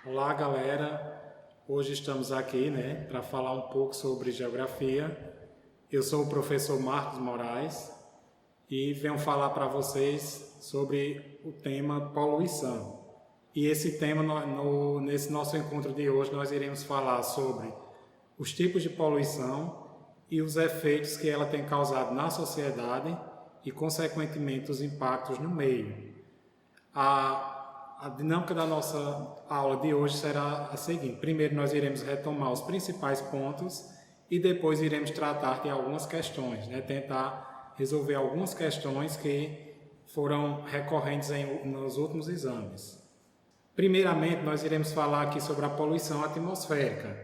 Olá, galera. Hoje estamos aqui, para falar um pouco sobre geografia. Eu sou o professor Marcos Moraes e venho falar para vocês sobre o tema poluição. E esse tema, nesse nosso encontro de hoje, nós iremos falar sobre os tipos de poluição e os efeitos que ela tem causado na sociedade e, consequentemente, os impactos no meio. A dinâmica da nossa aula de hoje será a seguinte: primeiro nós iremos retomar os principais pontos e depois iremos tratar de algumas questões, tentar resolver algumas questões que foram recorrentes nos últimos exames. Primeiramente, nós iremos falar aqui sobre a poluição atmosférica.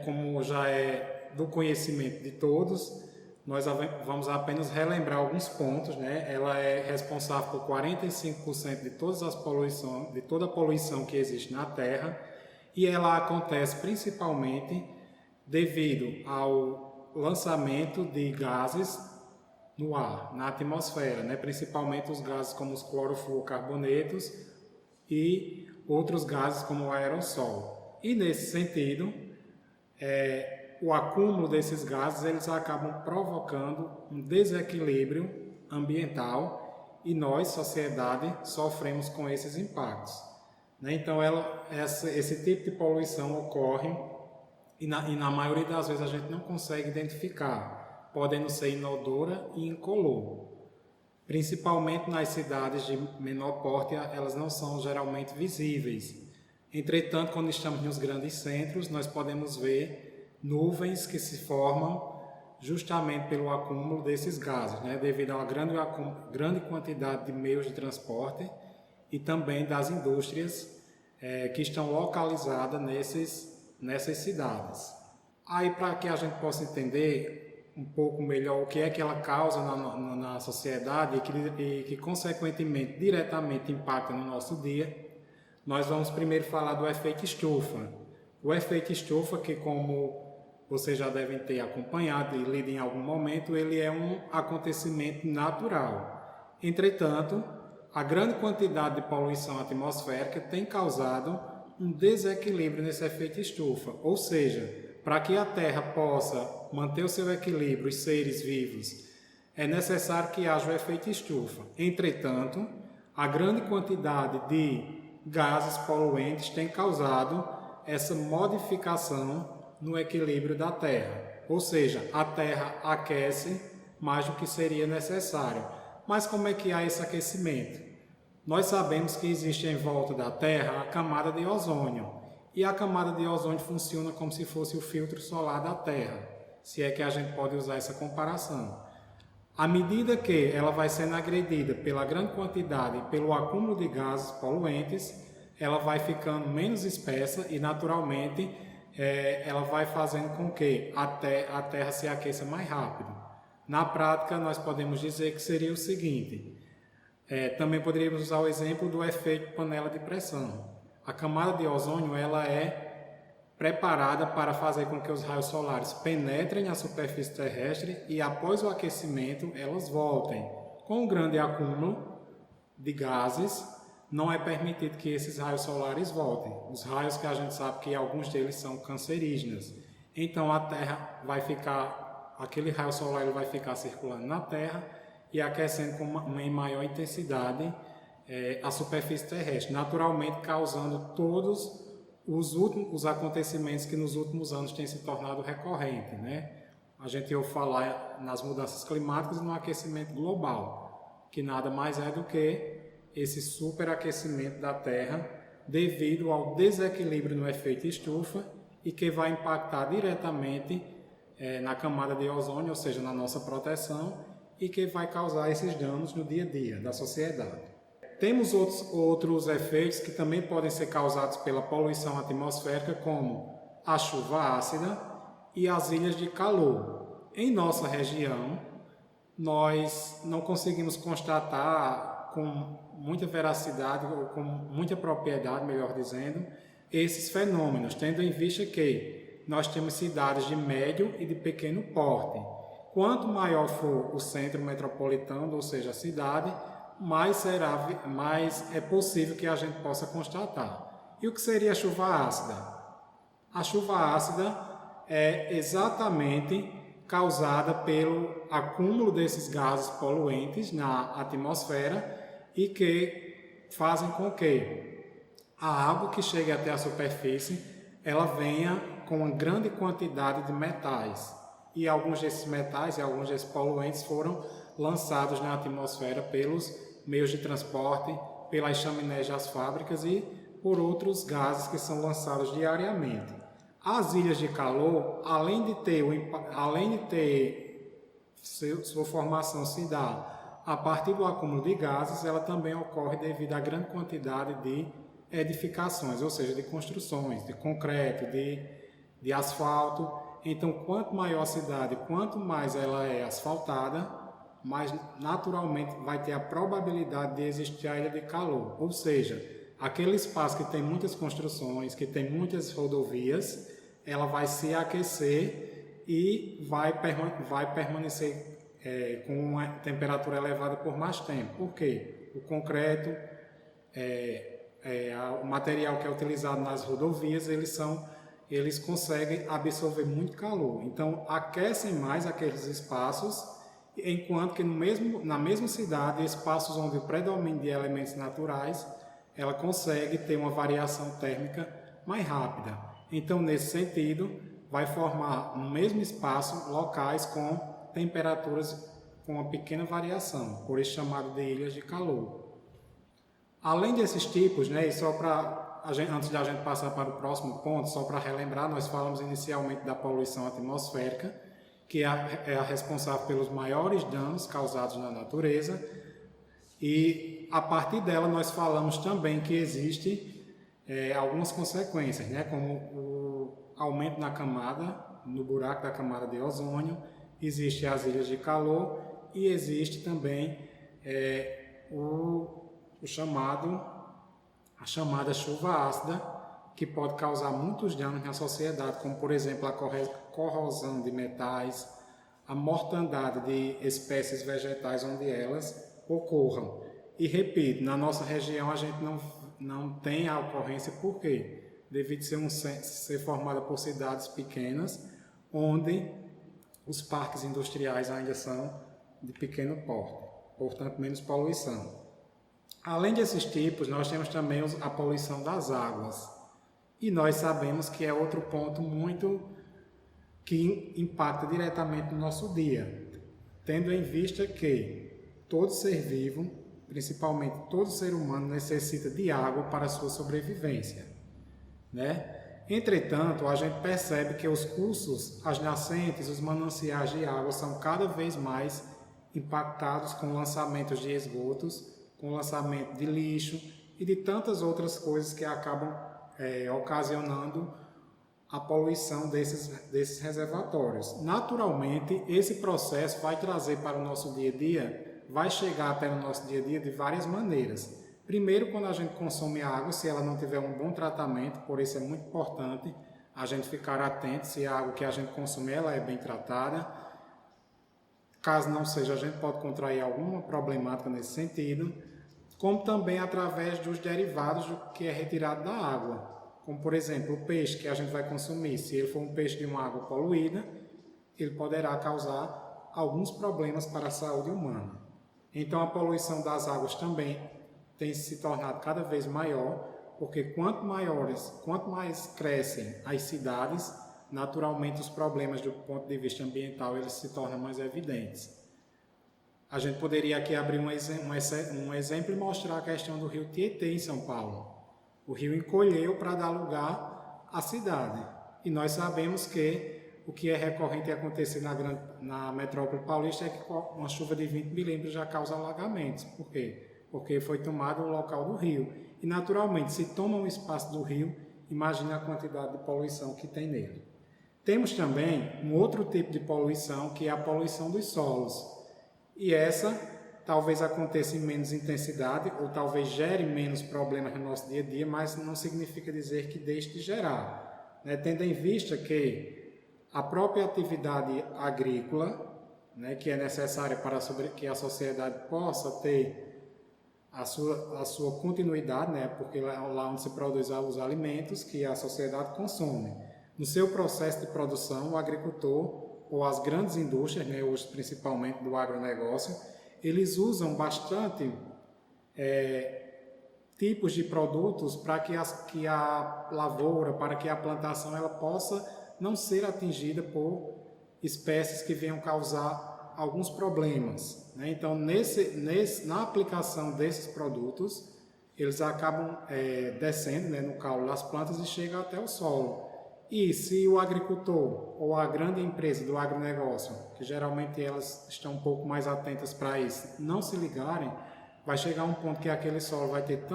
Como já é do conhecimento de todos, nós vamos apenas relembrar alguns pontos. Ela é responsável por 45% de toda a poluição que existe na Terra, e ela acontece principalmente devido ao lançamento de gases no ar, na atmosfera, principalmente os gases como os clorofluorcarbonetos e outros gases como o aerossol. E nesse sentido, o acúmulo desses gases eles acabam provocando um desequilíbrio ambiental e nós, sociedade, sofremos com esses impactos. Então, esse tipo de poluição ocorre e na maioria das vezes a gente não consegue identificar, podendo ser inodora e incolor. Principalmente nas cidades de menor porte, elas não são geralmente visíveis. Entretanto, quando estamos nos grandes centros, nós podemos ver nuvens que se formam justamente pelo acúmulo desses gases, devido a uma grande quantidade de meios de transporte e também das indústrias que estão localizadas nessas cidades. Aí, para que a gente possa entender um pouco melhor o que é que ela causa na sociedade e que consequentemente, diretamente impacta no nosso dia, nós vamos primeiro falar do efeito estufa. O efeito estufa, que como vocês já devem ter acompanhado e lido em algum momento, ele é um acontecimento natural. Entretanto, a grande quantidade de poluição atmosférica tem causado um desequilíbrio nesse efeito estufa. Ou seja, para que a Terra possa manter o seu equilíbrio, os seres vivos, é necessário que haja o efeito estufa. Entretanto, a grande quantidade de gases poluentes tem causado essa modificação no equilíbrio da Terra, ou seja, a Terra aquece mais do que seria necessário. Mas como é que há esse aquecimento? Nós sabemos que existe em volta da Terra a camada de ozônio, e a camada de ozônio funciona como se fosse o filtro solar da Terra, se é que a gente pode usar essa comparação. À medida que ela vai sendo agredida pela grande quantidade e pelo acúmulo de gases poluentes, ela vai ficando menos espessa e, naturalmente, ela vai fazendo com que a Terra se aqueça mais rápido. Na prática, nós podemos dizer que seria o seguinte: também poderíamos usar o exemplo do efeito panela de pressão. A camada de ozônio ela é preparada para fazer com que os raios solares penetrem na superfície terrestre e, após o aquecimento, elas voltem. Com um grande acúmulo de gases, não é permitido que esses raios solares voltem. Os raios que a gente sabe que alguns deles são cancerígenos. Então a Terra vai ficar, aquele raio solar ele vai ficar circulando na Terra e aquecendo em maior intensidade a superfície terrestre, naturalmente causando todos os acontecimentos que nos últimos anos têm se tornado recorrente. A gente ouve falar nas mudanças climáticas e no aquecimento global, que nada mais é do que esse superaquecimento da Terra devido ao desequilíbrio no efeito estufa e que vai impactar diretamente na camada de ozônio, ou seja, na nossa proteção, e que vai causar esses danos no dia a dia da sociedade. Temos outros efeitos que também podem ser causados pela poluição atmosférica, como a chuva ácida e as ilhas de calor. Em nossa região, nós não conseguimos constatar com muita veracidade, ou com muita propriedade, melhor dizendo, esses fenômenos, tendo em vista que nós temos cidades de médio e de pequeno porte. Quanto maior for o centro metropolitano, ou seja, a cidade, mais é possível que a gente possa constatar. E o que seria a chuva ácida? A chuva ácida é exatamente causada pelo acúmulo desses gases poluentes na atmosfera e que fazem com que a água que chega até a superfície ela venha com uma grande quantidade de metais. E alguns desses metais e alguns desses poluentes foram lançados na atmosfera pelos meios de transporte, pelas chaminés das fábricas e por outros gases que são lançados diariamente. As ilhas de calor, além de ter sua formação se dá a partir do acúmulo de gases, ela também ocorre devido à grande quantidade de edificações, ou seja, de construções, de concreto, de asfalto. Então, quanto maior a cidade, quanto mais ela é asfaltada, mais naturalmente vai ter a probabilidade de existir a ilha de calor. Ou seja, aquele espaço que tem muitas construções, que tem muitas rodovias, ela vai se aquecer e vai permanecer com uma temperatura elevada por mais tempo. Por quê? O concreto, o material que é utilizado nas rodovias, eles conseguem absorver muito calor. Então, aquecem mais aqueles espaços, enquanto que na mesma cidade, espaços onde o predomínio de elementos naturais, ela consegue ter uma variação térmica mais rápida. Então, nesse sentido, vai formar no mesmo espaço locais com temperaturas com uma pequena variação, por isso chamado de ilhas de calor. Além desses tipos, e só antes de a gente passar para o próximo ponto, só para relembrar, nós falamos inicialmente da poluição atmosférica, que é a responsável pelos maiores danos causados na natureza, e a partir dela nós falamos também que existe algumas consequências, como o aumento na camada, no buraco da camada de ozônio, existe as ilhas de calor e existe também a chamada chuva ácida, que pode causar muitos danos na sociedade, como por exemplo a corrosão de metais, a mortandade de espécies vegetais onde elas ocorram. E repito, na nossa região a gente não tem a ocorrência, por quê? Devido ser formada por cidades pequenas, onde os parques industriais ainda são de pequeno porte, portanto menos poluição. Além desses tipos, nós temos também a poluição das águas. E nós sabemos que é outro ponto que impacta diretamente no nosso dia, tendo em vista que todo ser vivo, principalmente todo ser humano, necessita de água para a sua sobrevivência, Entretanto, a gente percebe que os cursos, as nascentes, os mananciais de água são cada vez mais impactados com lançamentos de esgotos, com lançamento de lixo e de tantas outras coisas que acabam ocasionando a poluição desses reservatórios. Naturalmente, esse processo vai trazer para o nosso dia a dia, vai chegar até o nosso dia a dia de várias maneiras. Primeiro, quando a gente consome água, se ela não tiver um bom tratamento, por isso é muito importante a gente ficar atento se a água que a gente consome ela é bem tratada. Caso não seja, a gente pode contrair alguma problemática nesse sentido, como também através dos derivados que é retirado da água. Como, por exemplo, o peixe que a gente vai consumir, se ele for um peixe de uma água poluída, ele poderá causar alguns problemas para a saúde humana. Então, a poluição das águas também tem se tornado cada vez maior, porque quanto mais crescem as cidades, naturalmente os problemas do ponto de vista ambiental eles se tornam mais evidentes. A gente poderia aqui abrir um exemplo e mostrar a questão do rio Tietê em São Paulo. O rio encolheu para dar lugar à cidade. E nós sabemos que o que é recorrente acontecer na metrópole paulista é que uma chuva de 20 milímetros já causa alagamentos. Por quê? Porque foi tomado o local do rio. E naturalmente, se toma um espaço do rio, imagine a quantidade de poluição que tem nele. Temos também um outro tipo de poluição, que é a poluição dos solos. E essa talvez aconteça em menos intensidade ou talvez gere menos problemas no nosso dia a dia, mas não significa dizer que deixe de gerar. Tendo em vista que a própria atividade agrícola, que é necessária para que a sociedade possa ter a sua continuidade, né? Porque lá onde se produz os alimentos que a sociedade consome. No seu processo de produção, o agricultor ou as grandes indústrias, né, hoje principalmente do agronegócio, eles usam bastante tipos de produtos para que a lavoura, para que a plantação ela possa não ser atingida por espécies que venham causar alguns problemas, né? Então, na aplicação desses produtos, eles acabam descendo, né, no caule das plantas e chegam até o solo. E se o agricultor ou a grande empresa do agronegócio, que geralmente elas estão um pouco mais atentas para isso, não se ligarem, vai chegar um ponto que aquele solo vai ter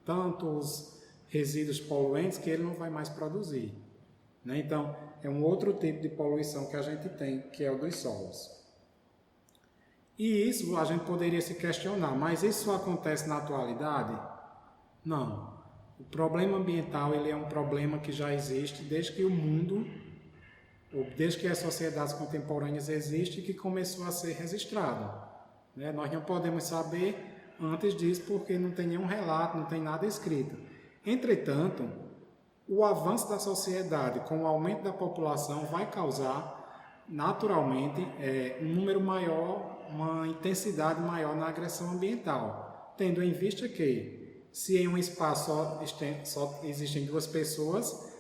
tantos resíduos poluentes que ele não vai mais produzir, né? Então, é um outro tipo de poluição que a gente tem, que é o dos solos. E isso a gente poderia se questionar, mas isso acontece na atualidade? Não. O problema ambiental ele é um problema que já existe desde que o mundo, ou desde que as sociedades contemporâneas existem, que começou a ser registrado, né? Nós não podemos saber antes disso porque não tem nenhum relato, não tem nada escrito. Entretanto, o avanço da sociedade com o aumento da população vai causar naturalmente um número maior, uma intensidade maior na agressão ambiental, tendo em vista que se em um espaço só existem 2 pessoas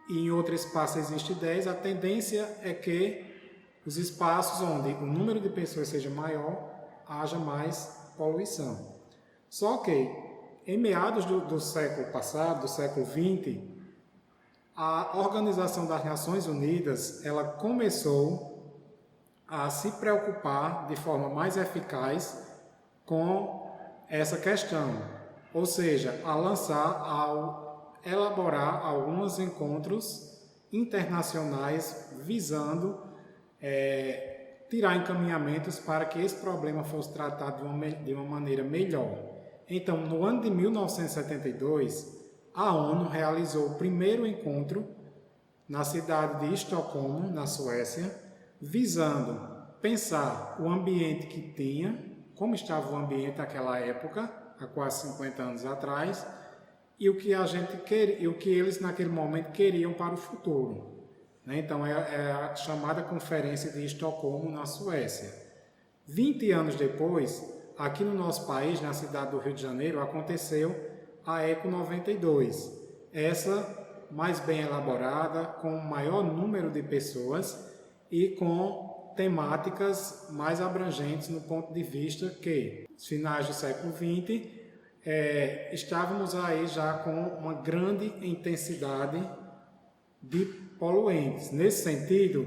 e em outro espaço existe 10, a tendência é que os espaços onde o número de pessoas seja maior, haja mais poluição. Só que, em meados do século passado, do século XX, a Organização das Nações Unidas ela começou a se preocupar de forma mais eficaz com essa questão, ou seja, a elaborar alguns encontros internacionais visando tirar encaminhamentos para que esse problema fosse tratado de uma maneira melhor. Então, no ano de 1972, a ONU realizou o primeiro encontro na cidade de Estocolmo, na Suécia, visando pensar o ambiente que tinha, como estava o ambiente naquela época, há quase 50 anos atrás, e o que eles naquele momento queriam para o futuro. Então, é a chamada Conferência de Estocolmo, na Suécia. 20 anos depois, aqui no nosso país, na cidade do Rio de Janeiro, aconteceu a Eco 92. Essa mais bem elaborada, com maior número de pessoas e com temáticas mais abrangentes no ponto de vista que, nos finais do século XX, estávamos aí já com uma grande intensidade de poluentes. Nesse sentido,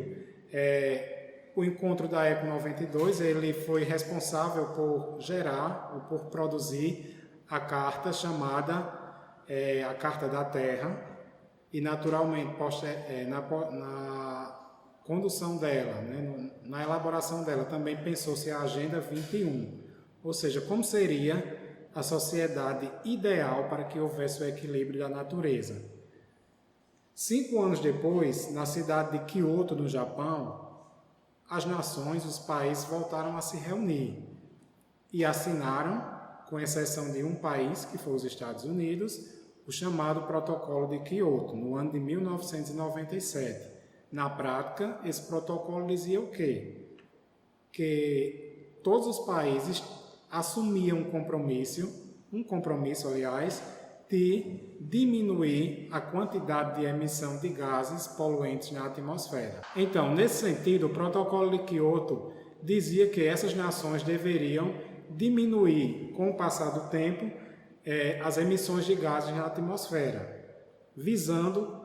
o encontro da Eco 92 ele foi responsável por gerar ou por produzir a carta chamada a Carta da Terra e, naturalmente, na condução dela, né, na elaboração dela, também pensou-se a Agenda 21, ou seja, como seria a sociedade ideal para que houvesse o equilíbrio da natureza. 5 anos depois, na cidade de Kyoto, no Japão, as nações, os países voltaram a se reunir e assinaram, com exceção de um país, que foi os Estados Unidos, o chamado Protocolo de Kyoto, no ano de 1997. Na prática, esse protocolo dizia o quê? Que todos os países assumiam um compromisso, aliás, de diminuir a quantidade de emissão de gases poluentes na atmosfera. Então, nesse sentido, o Protocolo de Kyoto dizia que essas nações deveriam diminuir, com o passar do tempo, as emissões de gases na atmosfera, visando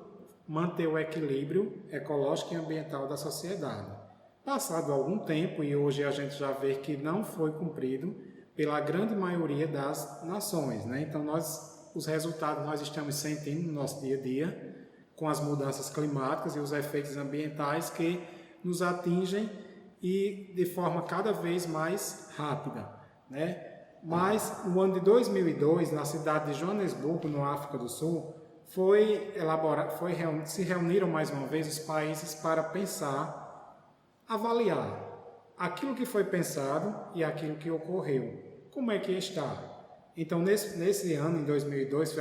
manter o equilíbrio ecológico e ambiental da sociedade. Passado algum tempo, e hoje a gente já vê que não foi cumprido pela grande maioria das nações, né? Então, os resultados nós estamos sentindo no nosso dia a dia, com as mudanças climáticas e os efeitos ambientais que nos atingem e de forma cada vez mais rápida, né? Mas, no ano de 2002, na cidade de Joanesburgo, no África do Sul, se reuniram mais uma vez os países para pensar, avaliar aquilo que foi pensado e aquilo que ocorreu. como é que está. Então, nesse ano, em 2002,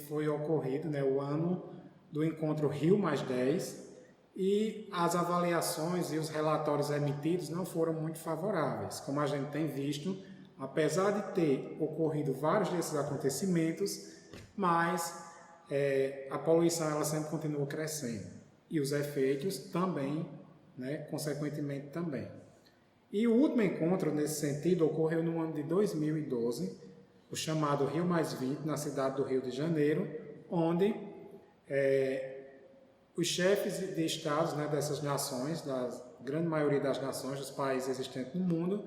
foi ocorrido, né, o ano do encontro Rio+10, e as avaliações e os relatórios emitidos não foram muito favoráveis. Como a gente tem visto, apesar de ter ocorrido vários desses acontecimentos, mas a poluição ela sempre continua crescendo. E os efeitos também, né, consequentemente também. E o último encontro nesse sentido ocorreu no ano de 2012, o chamado Rio+20, na cidade do Rio de Janeiro, onde os chefes de estados, né, dessas nações, da grande maioria das nações, dos países existentes no mundo,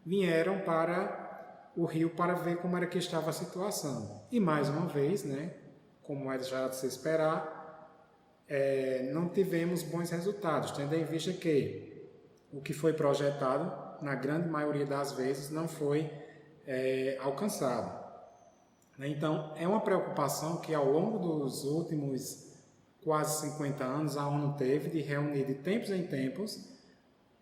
vieram para o Rio para ver como era que estava a situação. E mais uma vez, né, como é já de se esperar, não tivemos bons resultados, tendo em vista que o que foi projetado, na grande maioria das vezes, não foi alcançado. Então, é uma preocupação que ao longo dos últimos quase 50 anos a ONU teve de reunir de tempos em tempos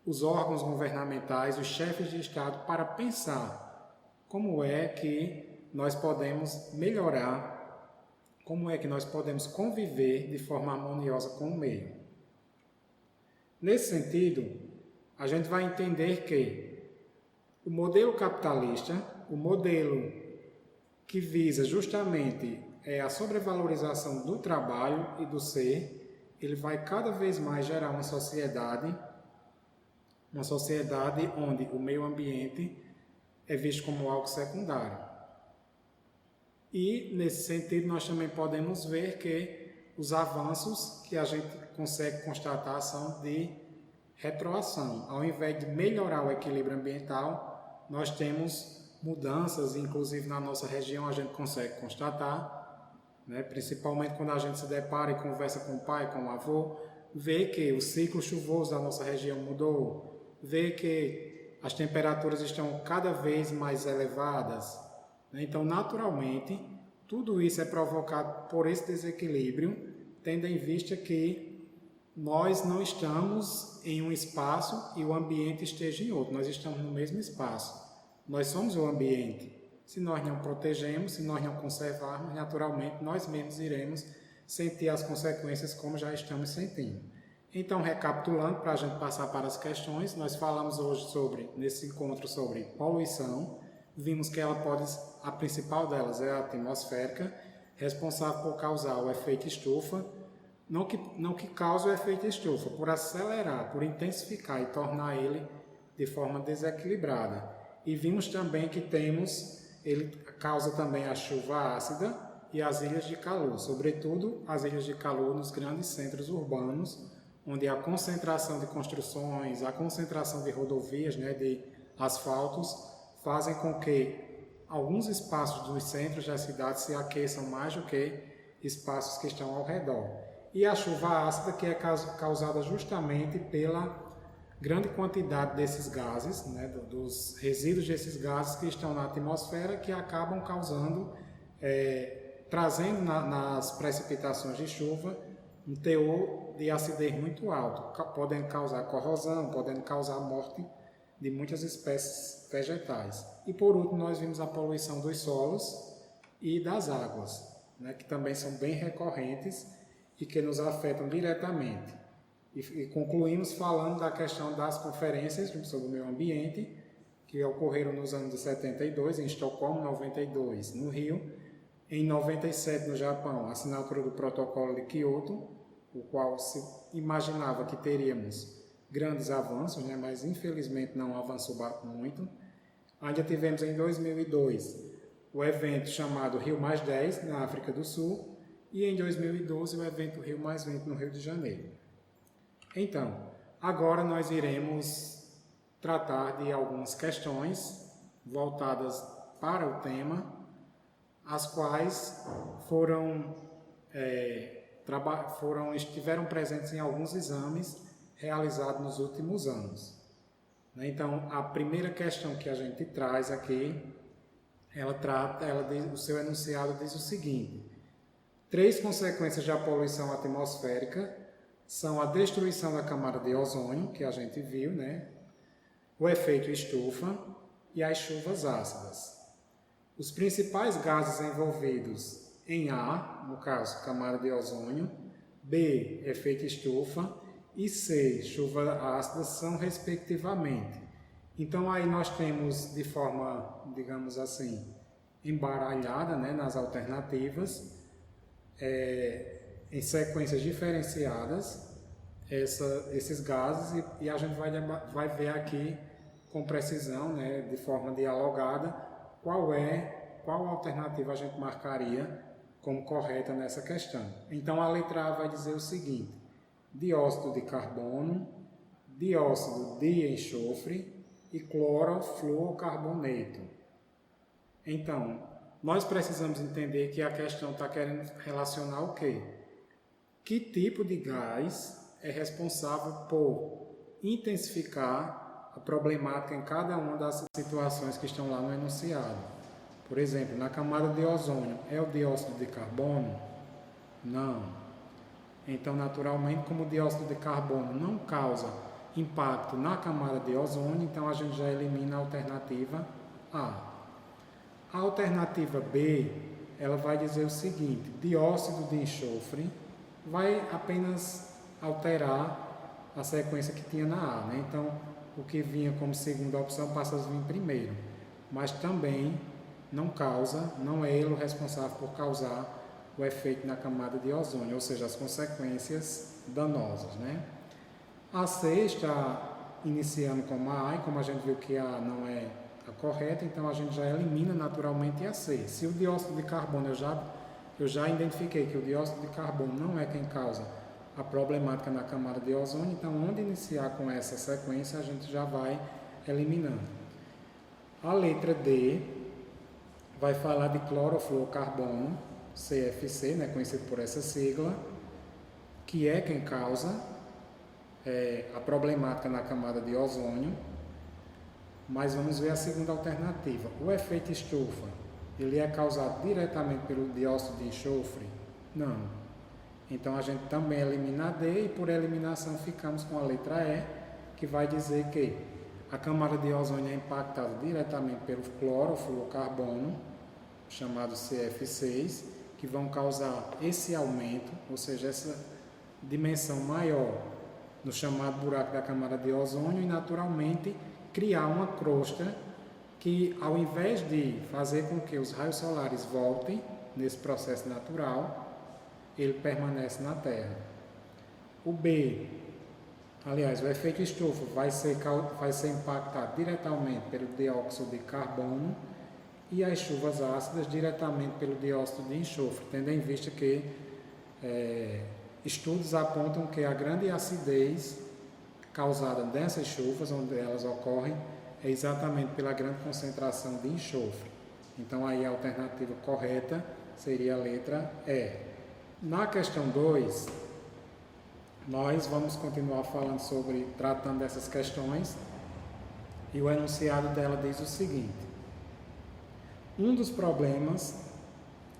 os órgãos governamentais, os chefes de Estado, para pensar como é que nós podemos melhorar, como é que nós podemos conviver de forma harmoniosa com o meio. Nesse sentido, a gente vai entender que o modelo capitalista, o modelo que visa justamente a sobrevalorização do trabalho e do ser, ele vai cada vez mais gerar uma sociedade onde o meio ambiente é visto como algo secundário. E, nesse sentido, nós também podemos ver que os avanços que a gente consegue constatar são de retroação. Ao invés de melhorar o equilíbrio ambiental, nós temos mudanças, inclusive na nossa região a gente consegue constatar, né, principalmente quando a gente se depara e conversa com o pai, com o avô, vê que o ciclo chuvoso da nossa região mudou, vê que as temperaturas estão cada vez mais elevadas. Então, naturalmente, tudo isso é provocado por esse desequilíbrio, tendo em vista que nós não estamos em um espaço e o ambiente esteja em outro, nós estamos no mesmo espaço. Nós somos o ambiente. Se nós não protegemos, se nós não conservarmos, naturalmente nós mesmos iremos sentir as consequências como já estamos sentindo. Então, recapitulando, para a gente passar para as questões, nós falamos hoje nesse encontro sobre poluição. Vimos que a principal delas é a atmosférica, responsável por causar o efeito estufa, não que cause o efeito estufa, por acelerar, por intensificar e tornar ele de forma desequilibrada. E vimos também que ele causa também a chuva ácida e as ilhas de calor, sobretudo as ilhas de calor nos grandes centros urbanos, onde a concentração de construções, a concentração de rodovias, né, de asfaltos, fazem com que alguns espaços dos centros das cidades se aqueçam mais do que espaços que estão ao redor. E a chuva ácida, que é causada justamente pela grande quantidade desses gases, né, dos resíduos desses gases que estão na atmosfera, que acabam causando, trazendo nas precipitações de chuva um teor de acidez muito alto, podendo causar corrosão, podendo causar a morte de muitas espécies vegetais. E por último, nós vimos a poluição dos solos e das águas, né, que também são bem recorrentes e que nos afetam diretamente. E concluímos falando da questão das conferências sobre o meio ambiente, que ocorreram nos anos de 72, em Estocolmo, 92, no Rio, em 97, no Japão, a assinatura do Protocolo de Kyoto, o qual se imaginava que teríamos grandes avanços, né, mas infelizmente não avançou muito. Ainda tivemos em 2002 o evento chamado Rio+10, na África do Sul, e em 2012 o evento Rio+20, no Rio de Janeiro. Então, agora nós iremos tratar de algumas questões voltadas para o tema, as quais estiveram presentes em alguns exames realizados nos últimos anos. Então, a primeira questão que a gente traz aqui, o seu enunciado diz o seguinte: 3 consequências da poluição atmosférica são a destruição da camada de ozônio, que a gente viu, né? O efeito estufa, e as chuvas ácidas. Os principais gases envolvidos em A, no caso, camada de ozônio, B, efeito estufa, e C, chuva ácida, são respectivamente. Então aí nós temos de forma, digamos assim, embaralhada, né, nas alternativas, em sequências diferenciadas, esses gases, e a gente vai ver aqui com precisão, né, de forma dialogada, qual alternativa a gente marcaria como correta nessa questão. Então a letra A vai dizer o seguinte: dióxido de carbono, dióxido de enxofre e clorofluorcarboneto. Então, nós precisamos entender que a questão está querendo relacionar o quê? Que tipo de gás é responsável por intensificar a problemática em cada uma das situações que estão lá no enunciado. Por exemplo, na camada de ozônio, é o dióxido de carbono? Não. Então, naturalmente, como o dióxido de carbono não causa impacto na camada de ozônio, então a gente já elimina a alternativa A. A alternativa B, ela vai dizer o seguinte: dióxido de enxofre vai apenas alterar a sequência que tinha na A, né? Então, o que vinha como segunda opção passa a vir primeiro, mas também não é ele o responsável por causar o efeito na camada de ozônio, ou seja, as consequências danosas, né? A C está iniciando como a A, e como a gente viu que a A não é a correta, então a gente já elimina naturalmente a C. Se o dióxido de carbono, eu já identifiquei que o dióxido de carbono não é quem causa a problemática na camada de ozônio, então onde iniciar com essa sequência a gente já vai eliminando. A letra D vai falar de clorofluorcarbono, CFC, né, conhecido por essa sigla, que é quem causa a problemática na camada de ozônio. Mas vamos ver a segunda alternativa. O efeito estufa, ele é causado diretamente pelo dióxido de enxofre? Não. Então a gente também elimina a D, e por eliminação ficamos com a letra E, que vai dizer que a camada de ozônio é impactada diretamente pelo clorofluorcarbono, chamado CF6, que vão causar esse aumento, ou seja, essa dimensão maior no chamado buraco da camada de ozônio, e naturalmente criar uma crosta que, ao invés de fazer com que os raios solares voltem nesse processo natural, ele permanece na Terra. O B, aliás, o efeito estufa vai ser impactado diretamente pelo dióxido de carbono, e as chuvas ácidas diretamente pelo dióxido de enxofre, tendo em vista que estudos apontam que a grande acidez causada dessas chuvas, onde elas ocorrem, é exatamente pela grande concentração de enxofre. Então aí a alternativa correta seria a letra E. Na questão 2, nós vamos continuar tratando dessas questões, e o enunciado dela diz o seguinte: um dos problemas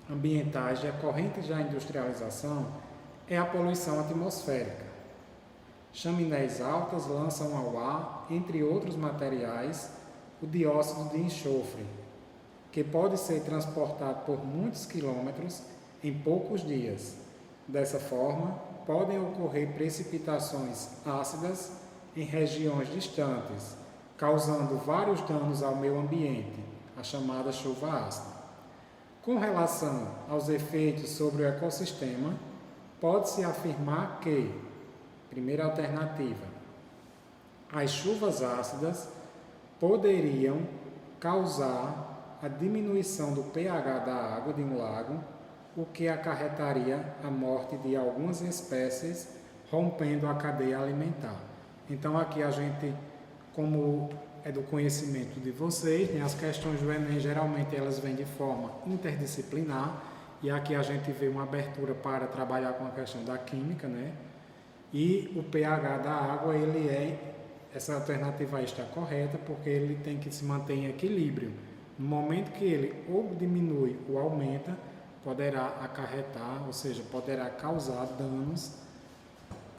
ambientais decorrentes da industrialização é a poluição atmosférica. Chaminés altas lançam ao ar, entre outros materiais, o dióxido de enxofre, que pode ser transportado por muitos quilômetros em poucos dias. Dessa forma, podem ocorrer precipitações ácidas em regiões distantes, causando vários danos ao meio ambiente, a chamada chuva ácida. Com relação aos efeitos sobre o ecossistema, pode-se afirmar que, primeira alternativa, as chuvas ácidas poderiam causar a diminuição do pH da água de um lago, o que acarretaria a morte de algumas espécies, rompendo a cadeia alimentar. Então aqui a gente, como é do conhecimento de vocês, né, as questões do Enem geralmente elas vêm de forma interdisciplinar, e aqui a gente vê uma abertura para trabalhar com a questão da química, né? E o pH da água, essa alternativa aí está correta, porque ele tem que se manter em equilíbrio. No momento que ele ou diminui ou aumenta, poderá acarretar, ou seja, poderá causar danos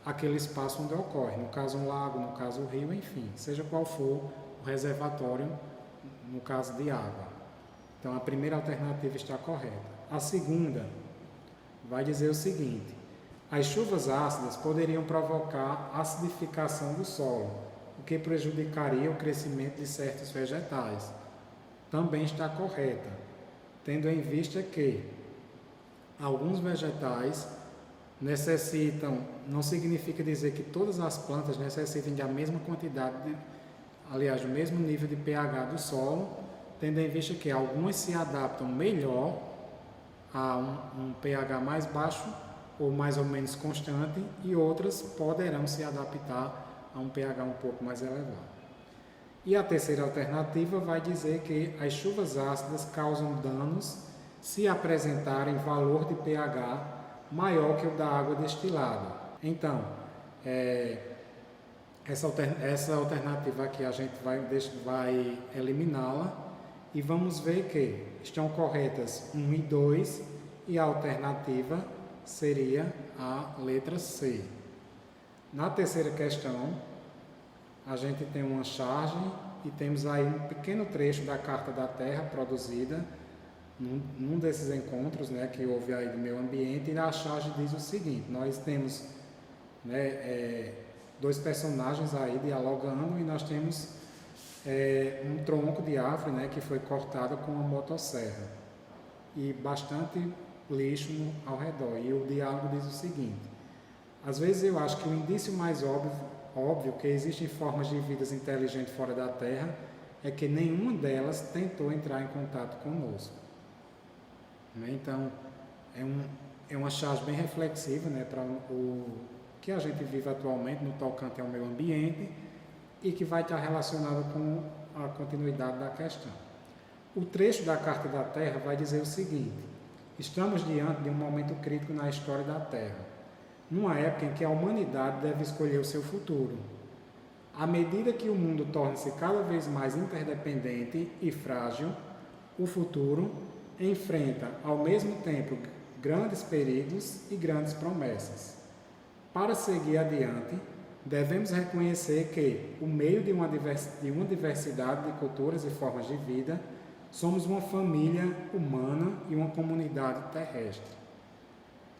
àquele espaço onde ocorre. No caso um lago, no caso um rio, enfim, seja qual for o reservatório no caso de água. Então, a primeira alternativa está correta. A segunda vai dizer o seguinte: as chuvas ácidas poderiam provocar acidificação do solo, o que prejudicaria o crescimento de certos vegetais. Também está correta, tendo em vista que alguns vegetais necessitam, não significa dizer que todas as plantas necessitem da mesma quantidade, aliás, do mesmo nível de pH do solo, tendo em vista que algumas se adaptam melhor a um pH mais baixo ou mais ou menos constante e outras poderão se adaptar a um pH um pouco mais elevado. E a terceira alternativa vai dizer que as chuvas ácidas causam danos se apresentarem valor de pH maior que o da água destilada. Então, essa alternativa aqui a gente vai eliminá-la e vamos ver que estão corretas 1 e 2 e a alternativa seria a letra C. Na terceira questão, a gente tem uma charge e temos aí um pequeno trecho da Carta da Terra produzida num desses encontros, né, que houve aí do meio ambiente, e a charge diz o seguinte: nós temos, né, dois personagens aí dialogando e nós temos um tronco de árvore, né, que foi cortado com uma motosserra e bastante lixo ao redor. E o diálogo diz o seguinte: às vezes eu acho que o indício mais óbvio que existem formas de vidas inteligentes fora da Terra é que nenhuma delas tentou entrar em contato conosco. Então, é uma charge bem reflexiva, né, para o que a gente vive atualmente no tocante ao meio ambiente e que vai estar relacionado com a continuidade da questão. O trecho da Carta da Terra vai dizer o seguinte: estamos diante de um momento crítico na história da Terra, numa época em que a humanidade deve escolher o seu futuro. À medida que o mundo torna-se cada vez mais interdependente e frágil, o futuro enfrenta, ao mesmo tempo, grandes perigos e grandes promessas. Para seguir adiante, devemos reconhecer que, no meio de uma diversidade de culturas e formas de vida, somos uma família humana e uma comunidade terrestre,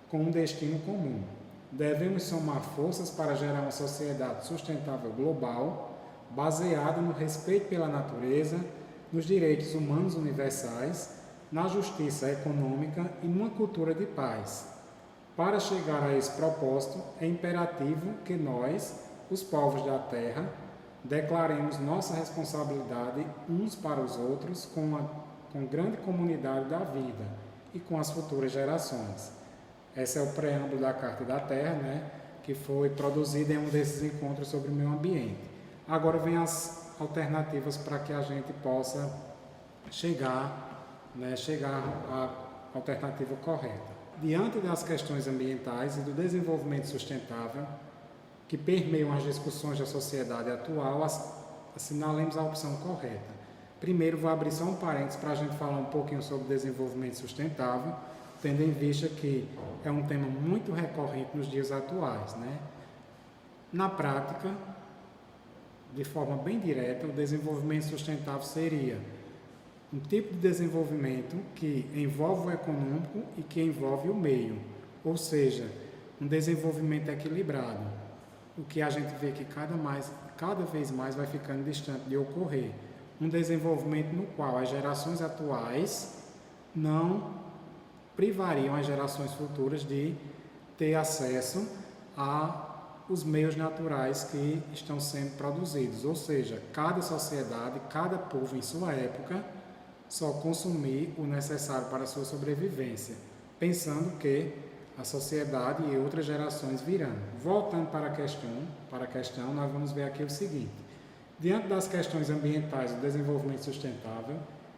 com um destino comum. Devemos somar forças para gerar uma sociedade sustentável global, baseada no respeito pela natureza, nos direitos humanos universais, na justiça econômica e numa cultura de paz. Para chegar a esse propósito, é imperativo que nós, os povos da Terra, declaremos nossa responsabilidade uns para os outros com a grande comunidade da vida e com as futuras gerações. Esse é o preâmbulo da Carta da Terra, né, que foi produzida em um desses encontros sobre o meio ambiente. Agora vem as alternativas para que a gente possa chegar à alternativa correta. Diante das questões ambientais e do desenvolvimento sustentável que permeiam as discussões da sociedade atual, assinalemos a opção correta. Primeiro, vou abrir só um parênteses para a gente falar um pouquinho sobre desenvolvimento sustentável, tendo em vista que é um tema muito recorrente nos dias atuais, né? Na prática, de forma bem direta, o desenvolvimento sustentável seria um tipo de desenvolvimento que envolve o econômico e que envolve o meio, ou seja, um desenvolvimento equilibrado, o que a gente vê que cada vez mais vai ficando distante de ocorrer. Um desenvolvimento no qual as gerações atuais não privariam as gerações futuras de ter acesso aos meios naturais que estão sendo produzidos, ou seja, cada sociedade, cada povo em sua época só consumir o necessário para a sua sobrevivência, pensando que a sociedade e outras gerações virão. Voltando para a questão, nós vamos ver aqui o seguinte: diante das questões ambientais do desenvolvimento sustentável,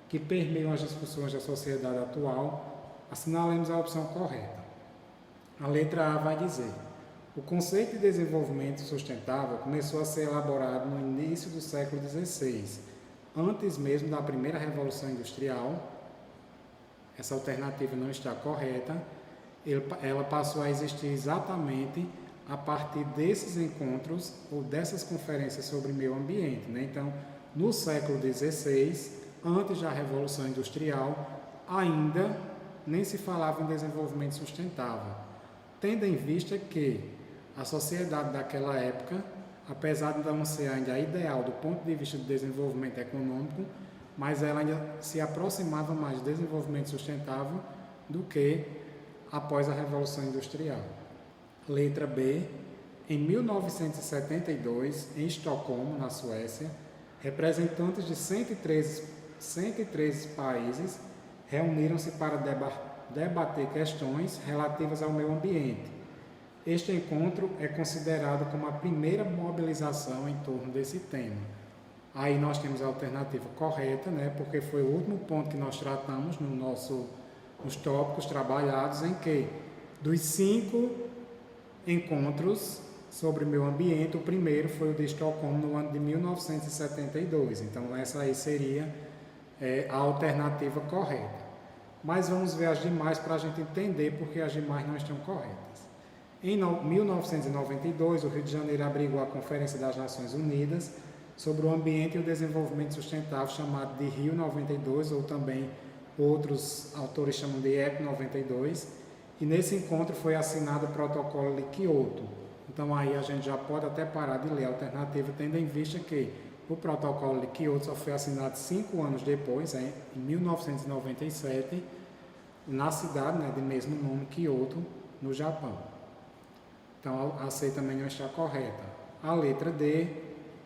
que permeiam as discussões da sociedade atual, assinalemos a opção correta. A letra A vai dizer: o conceito de desenvolvimento sustentável começou a ser elaborado no início do século XVI, antes mesmo da primeira Revolução Industrial. Essa alternativa não está correta. Ela passou a existir exatamente a partir desses encontros ou dessas conferências sobre meio ambiente, né? Então, no século XVI, antes da Revolução Industrial, ainda nem se falava em desenvolvimento sustentável, tendo em vista que a sociedade daquela época, apesar de não ser ainda ideal do ponto de vista do desenvolvimento econômico, mas ela ainda se aproximava mais do desenvolvimento sustentável do que após a Revolução Industrial. Letra B. Em 1972, em Estocolmo, na Suécia, representantes de 113 países reuniram-se para debater questões relativas ao meio ambiente. Este encontro é considerado como a primeira mobilização em torno desse tema. Aí nós temos a alternativa correta, né, porque foi o último ponto que nós tratamos nos tópicos trabalhados, em que dos 5 encontros sobre meio ambiente, o primeiro foi o de Estocolmo no ano de 1972. Então essa aí seria a alternativa correta. Mas vamos ver as demais para a gente entender porque as demais não estão corretas. Em 1992, o Rio de Janeiro abrigou a Conferência das Nações Unidas sobre o Ambiente e o Desenvolvimento Sustentável, chamado de Rio 92, ou também outros autores chamam de ECO 92, e nesse encontro foi assinado o Protocolo de Kyoto. Então aí a gente já pode até parar de ler a alternativa, tendo em vista que o Protocolo de Kyoto só foi assinado 5 anos depois, em 1997, na cidade, né, de mesmo nome, Kyoto, no Japão. Então a C também não está correta. A letra D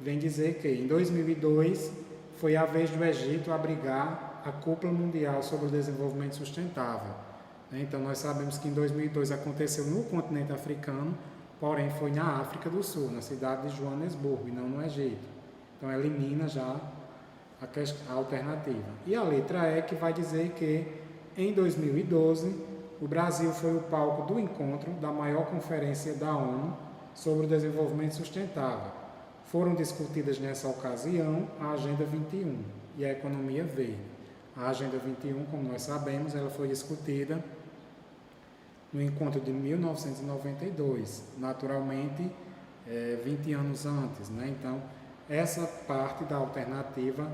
vem dizer que em 2002 foi a vez do Egito abrigar a Cúpula Mundial sobre o Desenvolvimento Sustentável. Então nós sabemos que em 2002 aconteceu no continente africano, porém foi na África do Sul, na cidade de Joanesburgo, e não no Egito. Então elimina já a alternativa. E a letra E que vai dizer que em 2012 o Brasil foi o palco do encontro da maior conferência da ONU sobre o desenvolvimento sustentável. Foram discutidas nessa ocasião a Agenda 21 e a Economia Verde. A Agenda 21, como nós sabemos, ela foi discutida no encontro de 1992, naturalmente 20 anos antes, né? Então, essa parte da alternativa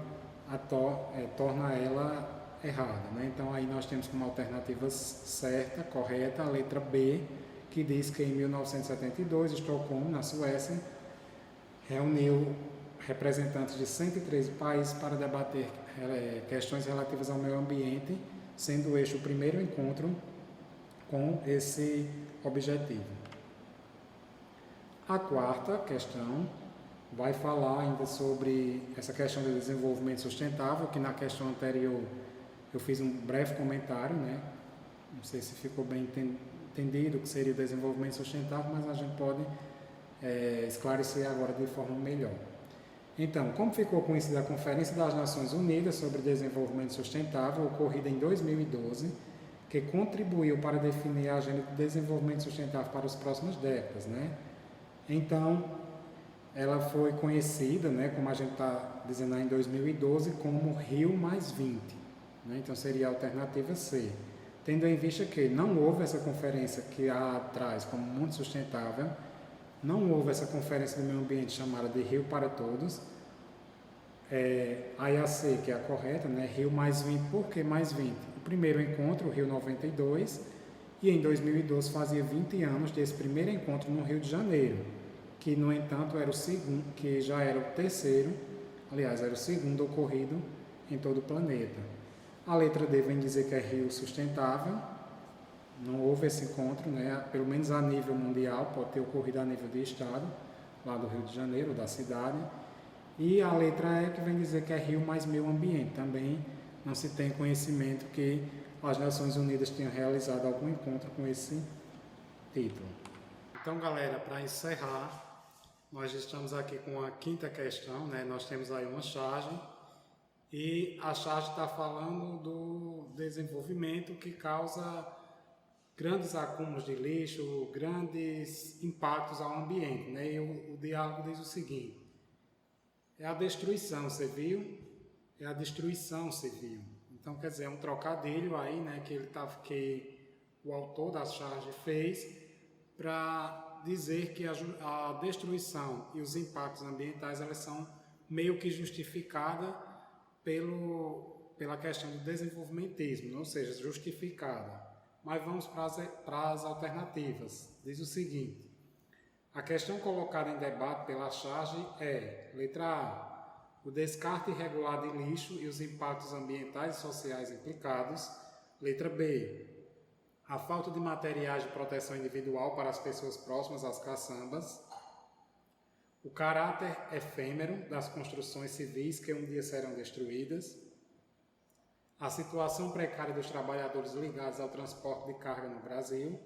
torna ela errada, né? Então aí nós temos como alternativa certa, correta, a letra B, que diz que em 1972, Estocolmo, na Suécia, reuniu representantes de 113 países para debater questões relativas ao meio ambiente, sendo este o primeiro encontro com esse objetivo. A quarta questão vai falar ainda sobre essa questão do desenvolvimento sustentável, que na questão anterior eu fiz um breve comentário, né? Não sei se ficou bem entendido o que seria o desenvolvimento sustentável, mas a gente pode esclarecer agora de forma melhor. Então, como ficou conhecida a Conferência das Nações Unidas sobre Desenvolvimento Sustentável, ocorrida em 2012, que contribuiu para definir a agenda de desenvolvimento sustentável para as próximas décadas, né? Então, ela foi conhecida, né, como a gente está dizendo aí em 2012, como Rio mais 20. Né? Então, seria a alternativa C. Tendo em vista que não houve essa conferência que há atrás como Mundo Sustentável, não houve essa conferência do meio ambiente chamada de Rio para Todos, a IAC, que é a correta, né? Rio mais 20, por que mais 20? O primeiro encontro, o Rio 92, e em 2012 fazia 20 anos desse primeiro encontro no Rio de Janeiro, que no entanto era o segundo, que já era o terceiro, aliás, era o segundo ocorrido em todo o planeta. A letra D vem dizer que é Rio Sustentável, não houve esse encontro, né? Pelo menos a nível mundial, pode ter ocorrido a nível de estado, lá do Rio de Janeiro, da cidade. E a letra E que vem dizer que é Rio mais meio ambiente. Também não se tem conhecimento que as Nações Unidas tenham realizado algum encontro com esse título. Então, galera, para encerrar, nós estamos aqui com a quinta questão, né? Nós temos aí uma charge e a charge está falando do desenvolvimento que causa grandes acúmulos de lixo, grandes impactos ao ambiente, né? E o diálogo diz o seguinte: é a destruição, você viu? É a destruição, você viu? Então, quer dizer, é um trocadilho aí, né, que o autor da charge fez para dizer que a destruição e os impactos ambientais, elas são meio que justificadas pelo pela questão do desenvolvimentismo, ou seja, justificada. Mas vamos para as alternativas. Diz o seguinte: a questão colocada em debate pela charge é, letra A, o descarte irregular de lixo e os impactos ambientais e sociais implicados. Letra B, a falta de materiais de proteção individual para as pessoas próximas às caçambas. O caráter efêmero das construções civis que um dia serão destruídas. A situação precária dos trabalhadores ligados ao transporte de carga no Brasil.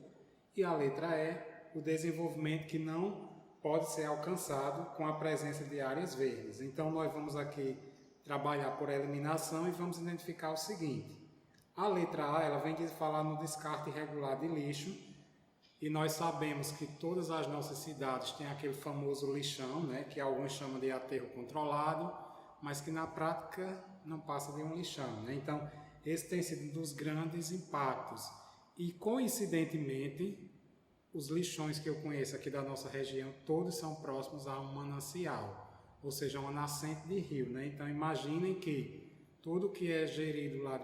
E a letra E, o desenvolvimento que não pode ser alcançado com a presença de áreas verdes. Então, nós vamos aqui trabalhar por eliminação e vamos identificar o seguinte. A letra A, ela vem de falar no descarte irregular de lixo, e nós sabemos que todas as nossas cidades têm aquele famoso lixão, né, que alguns chamam de aterro controlado, mas que na prática não passa de um lixão, né? Então, esse tem sido um dos grandes impactos. E, coincidentemente, os lixões que eu conheço aqui da nossa região, todos são próximos a um manancial, ou seja, uma nascente de rio, né? Então, imaginem que tudo que é gerido lá,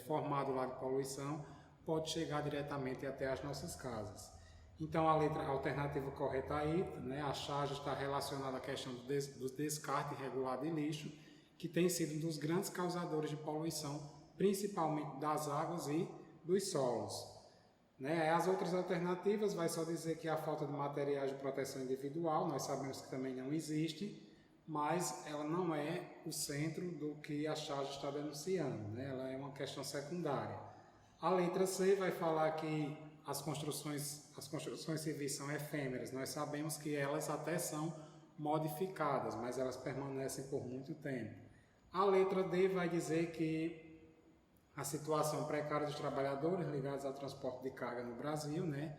formado lá de poluição, pode chegar diretamente até as nossas casas. Então, a alternativa correta aí, né, a charge está relacionada à questão do descarte irregular de lixo, que tem sido um dos grandes causadores de poluição, principalmente das águas e dos solos. Né? As outras alternativas vai só dizer que a falta de materiais de proteção individual, nós sabemos que também não existe, mas ela não é o centro do que a charge está denunciando, né? Ela é uma questão secundária. A letra C vai falar que as construções civis são efêmeras. Nós sabemos que elas até são modificadas, mas elas permanecem por muito tempo. A letra D vai dizer que a situação precária dos trabalhadores ligados ao transporte de carga no Brasil, né?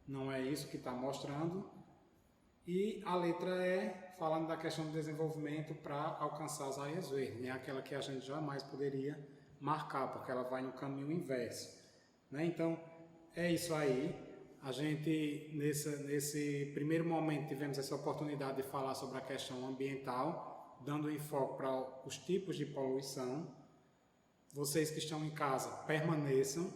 Não é isso que está mostrando. E a letra E, falando da questão do desenvolvimento para alcançar as áreas verdes, né? Aquela que a gente jamais poderia marcar, porque ela vai no caminho inverso, né? Então, é isso aí. A gente, nesse primeiro momento, tivemos essa oportunidade de falar sobre a questão ambiental, dando enfoque para os tipos de poluição. Vocês que estão em casa, permaneçam,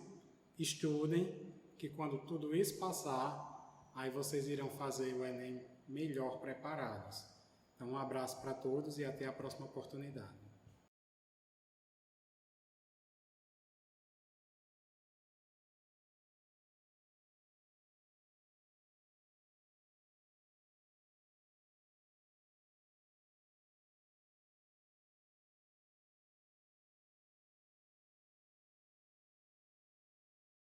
estudem, que quando tudo isso passar, aí vocês irão fazer o Enem melhor preparados. Então, um abraço para todos e até a próxima oportunidade.